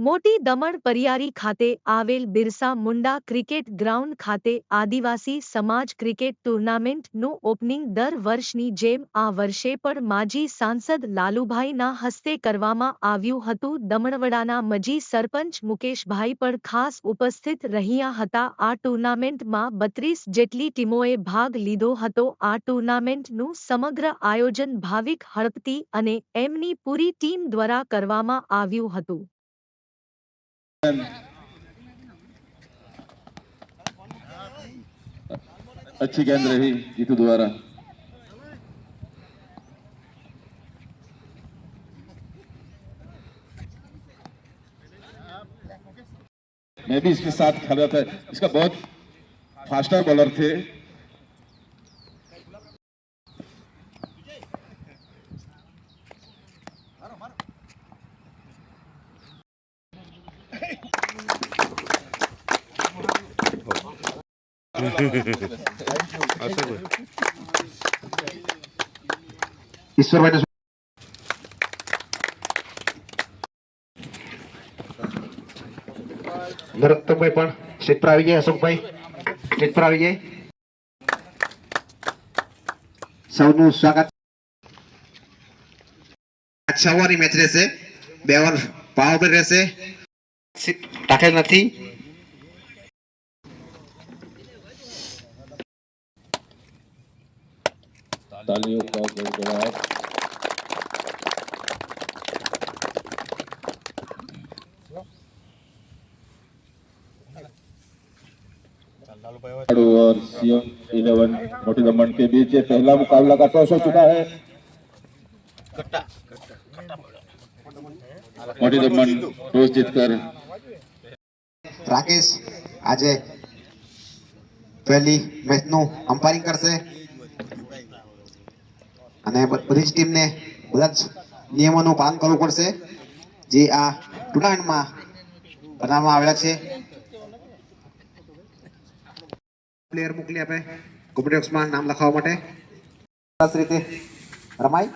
મોટી દમણ પરિયારી ખાતે આવેલ બિરસા મુંડા ક્રિકેટ ગ્રાઉન્ડ ખાતે આદિવાસી સમાજ ક્રિકેટ ટુર્નામેન્ટનું ઓપનિંગ દર વર્ષની જેમ આ વર્ષે પણ માજી સાંસદ લાલુભાઈના હસ્તે કરવામાં આવ્યું હતું. દમણવડાના માજી સરપંચ મુકેશભાઈ પણ ખાસ ઉપસ્થિત રહ્યા હતા. આ ટુર્નામેન્ટમાં 32 જેટલી ટીમોએ ભાગ લીધો હતો. આ ટુર્નામેન્ટનું સમગ્ર આયોજન ભાવિક હળપતિ અને એમની પૂરી ટીમ દ્વારા કરવામાં આવ્યું હતું. अच्छी गेंद रही जीतू द्वारा। मैं भी इसके साथ खेला था। इसका बहुत फास्टर बॉलर थे। ईश्वर भाई નરોત્તમભાઈ પણ સ્ટેજ પર આવી ગયા. અશોકભાઈ સ્ટેજ પર આવી ગયા. સૌનું સ્વાગત. 6 ઓવરની મેચ રહેશે. 2 ઓવર પાવર રહેશે. રાખેલ નથી. तालियों का गड़गड़ाहट। और सीएम 11 मोटी दमन के बीच पहला मुकाबला का टॉस हो चुका है। मोटी दमन टॉस जीतकर રાકેશ આજે પહેલી મેચનું અમ્પાયરિંગ કરશે અને બધી જ ટીમને બધા જ નિયમોનું પાલન કરવું પડશે જે આ ટુર્નામેન્ટમાં બનાવવામાં આવેલા છે. પ્લેયર મોકલી આપે કોમ્પ્યુટર બોક્સમાં નામ લખાવવા માટે સરસ રીતે રમાય.